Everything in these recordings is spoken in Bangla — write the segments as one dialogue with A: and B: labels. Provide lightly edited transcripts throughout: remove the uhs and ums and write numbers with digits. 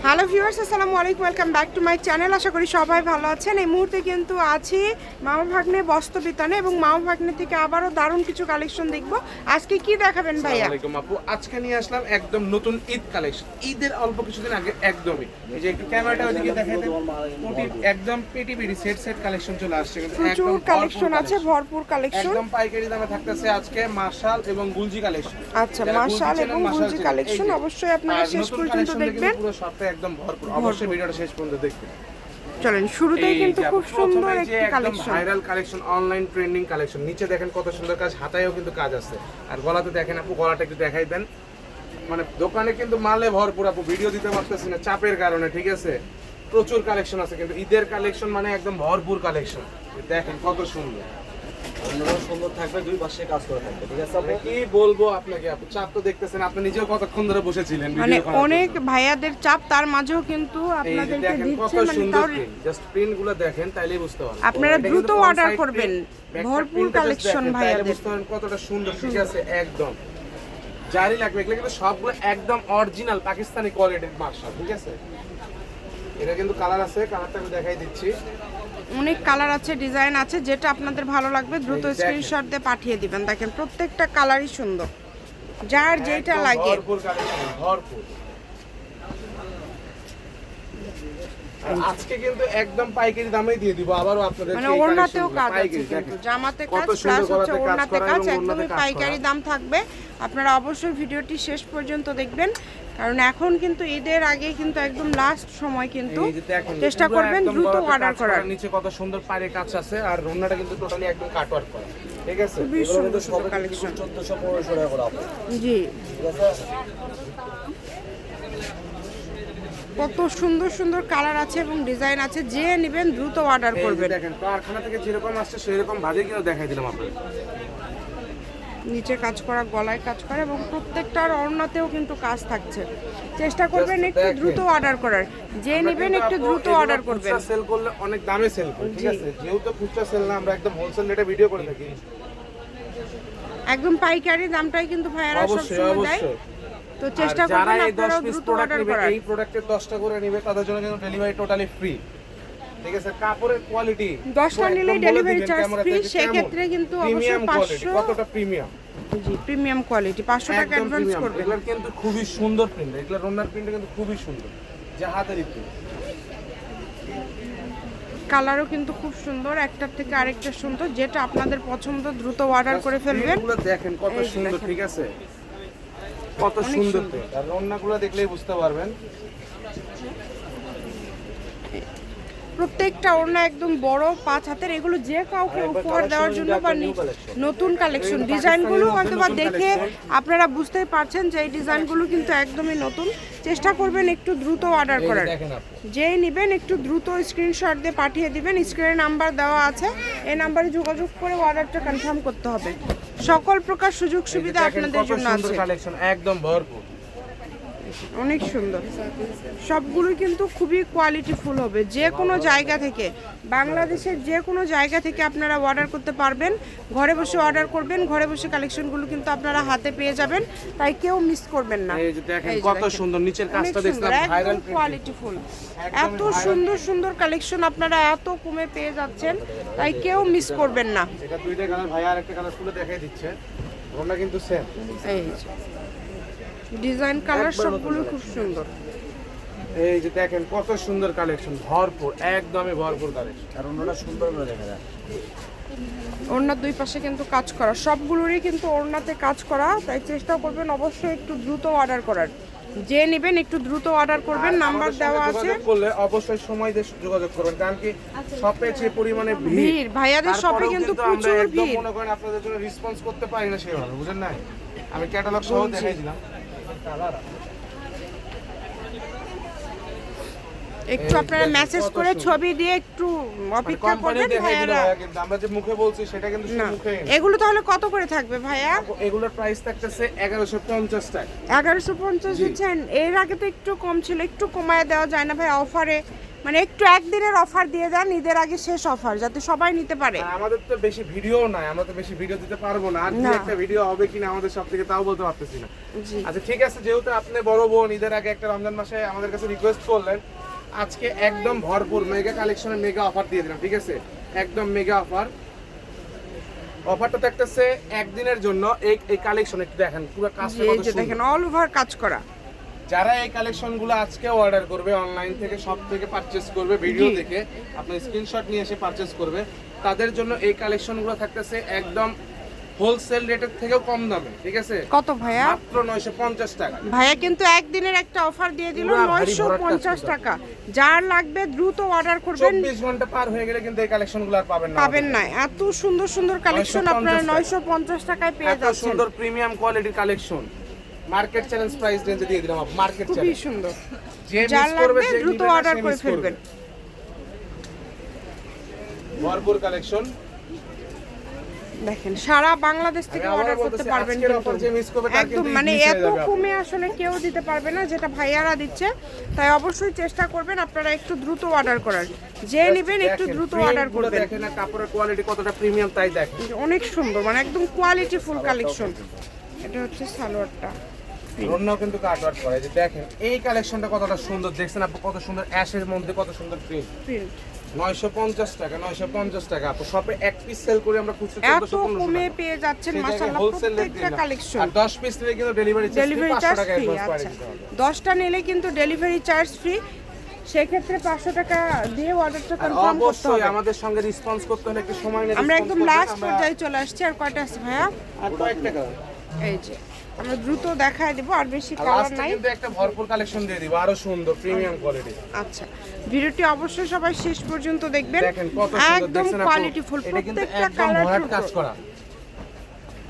A: হ্যালো ভিউয়ার্স, আসসালামু আলাইকুম, welcome back to my channel. আশা করি সবাই ভালো আছেন। এই মুহূর্তে কিন্তু আছি মামা ভাগ্নে বস্ত্র বিতানে এবং মামা ভাগ্নে থেকে আবারও দারুণ কিছু কালেকশন দেখব। আজকে কি দেখাবেন ভাইয়া?
B: আসসালামু আলাইকুম আপু, আজকে নিয়ে আসলাম একদম নতুন ঈদ কালেকশন। ঈদের অল্প কিছুদিন আগে একদমই এই যে একটু ক্যামেরাটা ওইদিকে দেখাই দেন, একদম পেটি পেটি সেট সেট কালেকশন চলে আসছে, কিন্তু
A: প্রচুর কালেকশন আছে, ভরপুর কালেকশন।
B: একদম পাইকারি দামে থাকতেছে আজকে মাশাল এবং গুলজি কালেকশন।
A: আচ্ছা, মাশাল এবং গুলজি কালেকশন অবশ্যই আপনারা শেষ পর্যন্ত দেখবেন।
B: পুরো সবটা একদম ভরপুর, অবশ্যই ভিডিওটা শেষ পর্যন্ত দেখবেন।
A: চলেন শুরুতেই কিন্তু খুব সুন্দর একটি
B: একদম
A: collection,
B: viral collection, online trending collection. নিচে দেখেন কত সুন্দর কাজ, হাতায়ও কিন্তু কাজ আছে, আর গলাতে দেখেন আপু, গলাটা একটু দেখাই দেন। মানে দোকানে কিন্তু মালে ভরপুর আপু, ভিডিও দিতে পারতেছি না চাপের কারণে, ঠিক আছে। প্রচুর কালেকশন আছে, কিন্তু ঈদের কালেকশন মানে একদম ভরপুর কালেকশন। দেখেন কত সুন্দর,
C: সুন্দর থাকবে, দুই পাশে কাজ করে থাকবে, ঠিক আছে।
B: মানে কি বলবো আপনাকে আপু, চাপ তো দেখতেছেন, আপনি নিজেও কতক্ষণ ধরে বসেছিলেন
A: মানে
B: ভিডিও করার
A: অনেক
B: জন্য।
A: ভাইয়াদের চাপ, তার মাঝেও কিন্তু
B: এই যে
A: আপনাদেরকে
B: দেখেন কত
A: দিচ্ছে, মানে
B: সুন্দর
A: তাও
B: প্রিন্ট, জাস্ট প্রিন্ট গুলো দেখেন তাইলেই বুঝতে পারবেন।
A: আপনারা
B: এটা
A: দ্রুত
B: কিন্তু front
A: অর্ডার
B: side
A: করবেন।
B: print, back side
A: ভরপুর
B: print টা just
A: কালেকশন
B: দেখেন, তাইলে
A: ভাইয়াদের।
B: বুঝতে পারবেন কতটা সুন্দর, ঠিক আছে। একদম জারি লাগবে, এগুলো কিন্তু সবগুলো একদম অরিজিনাল পাকিস্তানি কোয়ালিটির মার্শাল, ঠিক আছে। এটা কিন্তু কালার আছে, কালারটা আমি দেখাই দিচ্ছি।
A: অনেক কালার আছে, ডিজাইন আছে, যেটা আপনাদের ভালো লাগবে দ্রুত
B: এই দেখেন।
A: স্ক্রিনশট দিয়ে পাঠিয়ে দিবেন। দেখেন প্রত্যেকটা কালারই সুন্দর, যার যেটা
B: একদম
A: লাগে।
B: ভরপুর কালেকশন, ভরপুর। আর আজকে কিন্তু একদম পাইকারি দামেই দিয়ে দিব আবারও আপনাদের,
A: মানে ওড়নাতেও কাজ আছে, কিন্তু জামাতে কাজ প্লাস হচ্ছে ওড়নাতে কাজ, একদমই পাইকারি দাম থাকবে। আপনারা অবশ্যই ভিডিওটি শেষ পর্যন্ত দেখবেন, কারণ এখন কিন্তু ঈদের আগে কিন্তু একদম লাস্ট সময়, কিন্তু চেষ্টা করবেন দ্রুত অর্ডার করার।
B: নিচে কত সুন্দর পাড়ে কাজ আছে, আর ওড়নাটা কিন্তু টোটালি একদম কাটওয়ার্ক করা, ঠিক আছে।
A: খুবই সুন্দর সুন্দর কালেকশন।
C: 1400-1500 টাকা করে আপু,
A: জি,
C: ঠিক আছে।
A: কত সুন্দর সুন্দর কালার আছে এবং ডিজাইন আছে, যে নেবেন দ্রুত অর্ডার
B: এই যে
A: করবেন।
B: দেখেন কারখানা থেকে যেরকম আসছে সেরকম ভাজে কিনা দেখাই দিলাম আপনাদের।
A: নিচে কাজ করা, গলায় কাজ করা, এবং প্রত্যেকটার ওড়নাতেও কিন্তু কাজ থাকছে। চেষ্টা করবেন একটু দ্রুত অর্ডার করার, যে নেবেন একটু দ্রুত অর্ডার করবেন।
B: সেল করলে অনেক দামে সেল করি, ঠিক আছে। যেহেতু খুচরা সেল না, আমরা একদম হোলসেল রেটে ভিডিও করে থাকি।
A: একদম পাইকারি দামটাই কিন্তু ভাইয়ারা
B: অবশ্যই
A: সবসময় দেয়,
B: অবশ্যই।
A: তো চেষ্টা
B: আর যারা
A: করবেন
B: এই 10
A: আপনারাও
B: পিস
A: দ্রুত
B: প্রোডাক্ট
A: অর্ডার
B: নেবে,
A: করার।
B: এই প্রোডাক্টের 10টা করে নেবে, তাদের জন্য কিন্তু ডেলিভারি টোটালি ফ্রি, ঠিক আছে। কাপড়ের কোয়ালিটি
A: 10টা নিলেই ডেলিভারি চার্জ ফ্রি, সেই ক্ষেত্রে কিন্তু অবশ্যই 500,
B: কতটা প্রিমিয়াম,
A: জি প্রিমিয়াম কোয়ালিটি, 500 টাকা
B: একদম
A: অ্যাডভান্স
B: প্রিমিয়াম।
A: করবেন।
B: এগুলোর কিন্তু খুবই সুন্দর প্রিন্ট, এগুলোর ওনার প্রিন্টটা কিন্তু খুবই সুন্দর, যে হাতের প্রিন্ট।
A: কালারও কিন্তু খুব সুন্দর, একটার থেকে আরেকটা সুন্দর, যেটা আপনাদের পছন্দ দ্রুত অর্ডার করে ফেলবেন।
B: এগুলো দেখেন কত
A: এই যে
B: সুন্দর,
A: দেখেন।
B: ঠিক আছে, কত
A: অনেক
B: সুন্দর
A: সুন্দর।
B: print। আর ওড়নাগুলো দেখলেই বুঝতে পারবেন।
A: প্রত্যেকটা ওড়না একদম বড় 5 হাতের, এগুলো যে কাউকে উপহার দেওয়ার জন্য বা নতুন কালেকশন। ডিজাইনগুলো হয়তো বা দেখে আপনারা বুঝতেই পারছেন যে এই ডিজাইনগুলো কিন্তু একদমই নতুন। চেষ্টা করবেন একটু দ্রুত অর্ডার
B: এই যে
A: করার,
B: দেখেন আপু,
A: যেই নেবেন একটু দ্রুত স্ক্রিনশট দিয়ে পাঠিয়ে দিবেন। স্ক্রিনে নাম্বার দেওয়া আছে, এই নাম্বারে যোগাযোগ করে অর্ডারটা কনফার্ম করতে হবে। সকল প্রকার সুযোগ
B: এই যে
A: সুবিধা
B: দেখেন
A: আপনাদের
B: কত
A: জন্য
B: সুন্দর
A: আছে।
B: কালেকশন, একদম ভরপুর।
A: অনেক সুন্দর, সবগুলোই কিন্তু খুবই কোয়ালিটিফুল হবে। যে কোনো জায়গা থেকে, বাংলাদেশের যে কোনো জায়গা থেকে আপনারা অর্ডার করতে পারবেন। ঘরে বসে অর্ডার করবেন, ঘরে বসে কালেকশনগুলো কিন্তু আপনারা হাতে পেয়ে যাবেন, তাই কেউ মিস করবেন না।
B: এই যে দেখেন
A: এই যে
B: কত
A: দেখেন।
B: সুন্দর, নিচের
A: অনেক
B: কাজটা দেখলাম
A: সুন্দর,
B: ভাইরাল
A: একদম কোয়ালিটিফুল। এত সুন্দর সুন্দর কালেকশন আপনারা এত কমে পেয়ে যাচ্ছেন, তাই কেউ মিস করবেন না।
B: এটা দুইটা কালার, ভাই আর একটা কালার খুলে দেখাই দিচ্ছে, ওটা কিন্তু সেম।
A: এই ডিজাইন কালার সবগুলো খুব সুন্দর।
B: এই যে দেখেন কত সুন্দর কালেকশন, ভরপুর, একদমই ভরপুর কালেকশন।
C: আর অন্যটা সুন্দর করে দেখা যায়।
A: ওড়নার দুই পাশে কিন্তু কাজ করা, সবগুলোরই কিন্তু ওড়নাতে কাজ করা, তাই চেষ্টা করবেন অবশ্যই একটু দ্রুত অর্ডার করার। যে নেবেন একটু দ্রুত অর্ডার করবেন, নাম্বার দেওয়া আছে।
B: যোগাযোগ করলে অবশ্যই সময় দিয়ে যোগাযোগ করবেন, কারণ কি শপে যে পরিমাণে ভিড়,
A: ভাইয়াদের শপে
B: তারপরেও
A: কিন্তু
B: আমরা
A: প্রচুর
B: একদম
A: ভিড়।
B: মনে করেন আপনাদের জন্য রেসপন্স করতে পারি না সেভাবে, বুঝেন না। আমি ক্যাটালগ সহ দেখাই দিলাম।
A: একটু আপনারা মেসেজ করে ছবি দিয়ে একটু অপেক্ষা করবেন ভাইয়ারা।
B: কিন্তু আমরা যে মুখে বলছি সেটা কিন্তু
A: না,
B: মুখে।
A: এগুলো তাহলে কত করে থাকবে ভাইয়া?
B: এগুলোর প্রাইস থাকতেছে 1150 টাকা।
A: 1150 দিচ্ছেন? এর আগে তো একটু কম ছিল, একটু কমায় দেওয়া যায় না ভাই? অফারে মানে একটু একদিনের অফার দিয়ে দেন, ঈদের আগে শেষ অফার, যাতে সবাই নিতে পারে।
B: আর আমাদের তো বেশি ভিডিও নাই, আমরা তো বেশি ভিডিও দিতে পারবো না, আর
A: না।
B: একটা ভিডিও হবে কিনা আমাদের সব থেকে তাও বলতে পারতেছি না।
A: জি
B: আচ্ছা ঠিক আছে, যেহেতু আপনি বড় বোন ঈদের আগে একটা রমজান মাসে আমাদের কাছে রিকোয়েস্ট করলেন, আজকে একদম ভরপুর মেগা কালেকশনে মেগা অফার দিয়ে দিলাম, ঠিক আছে? একদম মেগা অফার। অফারটা থাকতেছে একদিনের জন্য। এই কালেকশন একটু দেখেন, পুরো কাজটা
A: এই
B: কত
A: যে
B: সুন্দর।
A: দেখেন অল ওভার কাজ করা।
B: যারা এই কালেকশনগুলো আজকে অর্ডার করবে, অনলাইন থেকে সব থেকে পারচেজ করবে, ভিডিও
A: জি।
B: দেখে আপনি স্ক্রিনশট নিয়ে এসে পারচেজ করবে, তাদের জন্য এই কালেকশনগুলো থাকতেছে একদম হোলসেল রেটের থেকেও কম দামে, ঠিক আছে?
A: কত ভাইয়া?
B: মাত্র 950 টাকা।
A: ভাইয়া কিন্তু একদিনের একটা অফার দিয়ে দিল
B: পুরা ভারী ভরাট
A: 950
B: কাজ
A: টাকা। যার লাগবে দ্রুত অর্ডার করবেন,
B: 24 ঘন্টা পার হয়ে গেলে কিন্তু এই কালেকশনগুলো আর পাবেন না।
A: পাবেন না। এত সুন্দর সুন্দর কালেকশন
B: 950
A: আপনারা
B: টাকা।
A: 950 টাকায় পেয়ে
B: এত
A: যাচ্ছেন।
B: সুন্দর প্রিমিয়াম কোয়ালিটির কালেকশন মার্কেট চ্যালেঞ্জ প্রাইস রেঞ্জে দিয়ে দিলাম, মার্কেট
A: খুবই
B: চ্যালেঞ্জ।
A: সুন্দর।
B: যে
A: যার
B: মিস করবে
A: লাগবে
B: সে
A: দ্রুত
B: নিবে না,
A: অর্ডার
B: সে
A: করে
B: miss করবে।
A: ফেলবেন।
B: ভরপুর কালেকশন।
A: দেখেন সারা বাংলাদেশ থেকে
B: আমি আবার
A: অর্ডার করতে
B: বলতেছি,
A: পারবেন
B: আজকের
A: কিন্তু।
B: offer যে miss করবে তার
A: একদম
B: কিন্তু
A: মানে
B: miss হয়ে
A: এত
B: যাবে
A: কমে আসলে কেউ দিতে পারবে না, যেটা ভাইয়ারা দিচ্ছে। তাই অবশ্যই চেষ্টা করবেন আপনারা একটু দ্রুত অর্ডার করার। যে নেবেন একটু
B: দেখেন,
A: দ্রুত
B: print
A: অর্ডার
B: গুলো
A: করবেন।
B: দেখেন না, কাপড়ের কোয়ালিটি কতটা প্রিমিয়াম তাই দেখেন।
A: অনেক সুন্দর, মানে একদম কোয়ালিটি ফুল কালেকশন। এটা হচ্ছে সালোয়ারটা।
B: অন্য কিন্তু কাটওয়ার্ক করে, যে দেখেন এই কালেকশনটা কতটা সুন্দর, দেখছেন আপু কত সুন্দর অ্যাশের মধ্যে কত সুন্দর প্রিন্ট।
A: প্রিন্ট
B: 950 টাকা, 950 টাকা আপু। শপে এক পিস সেল করে আমরা খুচরা
A: এত
B: 1400-1500
A: কমে
B: টাকা।
A: পেয়ে যাচ্ছেন
B: সেই জায়গায়
A: মাশাআল্লাহ
B: wholesale rate
A: প্রত্যেকটা
B: দিলাম।
A: কালেকশন।
B: আর 10 পিস নিলে কিন্তু ডেলিভারি
A: ডেলিভারি চার্জ
B: টাকা
A: ফ্রি।
B: অ্যাডভান্স করে
A: আচ্ছা,
B: দিতে হবে।
A: 10টা নিলে কিন্তু ডেলিভারি চার্জ ফ্রি। সেক্ষেত্রে 500 টাকা দিয়ে অর্ডারটা
B: আর
A: কনফার্ম করতে
B: অবশ্যই
A: হবে।
B: আমাদের সঙ্গে রেসপন্স করতে হলে একটু সময় নিয়ে
A: আমরা
B: response
A: একদম
B: করবেন।
A: লাস্ট
B: আমরা-
A: পর্যায়ে চলে আসছি। আর কয়টা আছে ভাইয়া?
B: আর কয়েকটা কালার।
A: এই যে আমরা দ্রুত দেখায় দেব, আর বেশি
B: আর
A: কালার
B: লাস্টে
A: নাই।
B: কিন্তু একটা ভরপুর কালেকশন দিয়ে দিব, আরো সুন্দর প্রিমিয়াম কোয়ালিটি।
A: আচ্ছা, ভিডিওটি অবশ্যই সবাই শেষ পর্যন্ত দেখবেন।
B: দেখেন কত সুন্দর,
A: একদম
B: দেখছেন আপু?
A: কোয়ালিটি ফুল,
B: এটা কিন্তু
A: প্রত্যেকটা
B: একদম
A: কালার
B: ভরাট কাজ করা।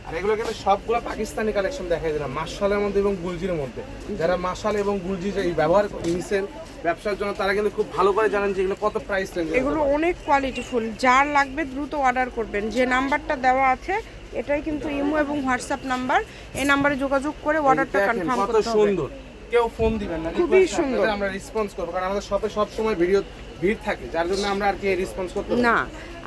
B: আর এগুলো কিন্তু সবগুলো পাকিস্তানি কালেকশন দেখাই দিলাম, মাশালের মধ্যে এবং গুলজির মধ্যে। যারা মাশাল এবং গুলজি যে ব্যবহার নিছেন ব্যবসার জন্য, তারা কিন্তু খুব ভালো করে জানেন যে এগুলো কত প্রাইস রেঞ্জ।
A: এগুলো অনেক কোয়ালিটি ফুল। যার লাগবে দ্রুত অর্ডার করবেন। যে নাম্বারটা দেওয়া আছে এটাই কিন্তু ইমো এবং হোয়াটসঅ্যাপ নাম্বার। এই নাম্বারে যোগাযোগ করে অর্ডারটা কনফার্ম
B: কত
A: করতে হবে।
B: সুন্দর। কেউ ফোন দিবেন না,
A: খুবই
B: request
A: সুন্দর।
B: আপনাদের আমরা রেসপন্স করব, কারণ আমাদের শপে সব সময় ভিড় থাকে, যার জন্য আমরা আর কি রেসপন্স করতে পারি
A: না,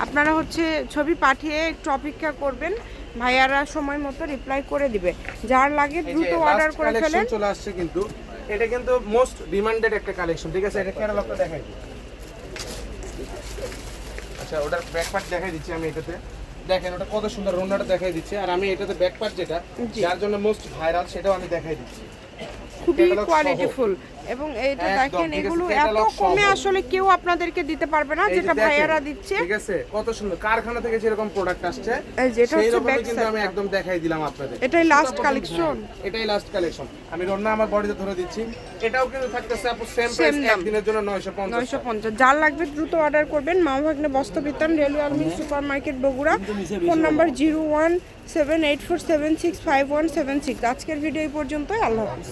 A: আপনারা হচ্ছে ছবি পাঠিয়ে একটু অপেক্ষা করবেন, ভাইয়ারা সময় মতো রিপ্লাই করে দিবে। যার লাগে
B: এই যে
A: দ্রুত
B: last
A: অর্ডার করে
B: collection
A: ফেলেন।
B: চলে আসছে কিন্তু এটা কিন্তু মোস্ট ডিমান্ডেড একটা কালেকশন, ঠিক আছে? এটা ক্যাটালগটা দেখাই দিই। আচ্ছা, ওটার ব্যাক পার্ট দেখাই দিচ্ছি আমি এটাতে। দেখেন ওটা কত সুন্দর, রোনাটা দেখাই দিচ্ছে। আর আমি এটাতে ব্যাক পার্ট যেটা
A: জি।
B: যার জন্য মোস্ট ভাইরাল, সেটাও আমি দেখাই দিচ্ছি।
A: খুবই
B: Catalog
A: কোয়ালিটি
B: সহ।
A: ফুল। এবং এইটা
B: একদম,
A: দেখেন,
B: ঠিক আছে,
A: এগুলো এত
B: catalog
A: কমে
B: সহ।
A: আসলে কেউ আপনাদেরকে দিতে পারবে না,
B: এই যে
A: যেটা
B: দেখেন,
A: ভাইয়ারা দিচ্ছে।
B: ঠিক আছে? কত সুন্দর কারখানা থেকে যেরকম প্রোডাক্ট আসছে
A: এই যে এটা
B: সেই
A: হচ্ছে
B: রকমই
A: back
B: কিন্তু আমি
A: side-টা।
B: একদম দেখাই দিলাম আপনাদের।
A: এটাই last
B: সুতা পর্যন্ত,
A: collection?
B: হ্যাঁ, এটাই লাস্ট কালেকশন। আমি রন্না আমার বডিতে ধরে দিচ্ছি। এটাও কিন্তু থাকতেছে আপু সেম
A: Same
B: প্রাইস,
A: দাম।
B: একদিনের জন্য 950 টাকা।
A: 950। যার লাগবে দ্রুত অর্ডার করবেন। মামাভাগ্নে বস্ত্রবিতান, রেলওয়ে আলমিন super market, Bogura. Phone number 017847655176। আজকের ভিডিও এই পর্যন্তই। আল্লাহ হাফিজ।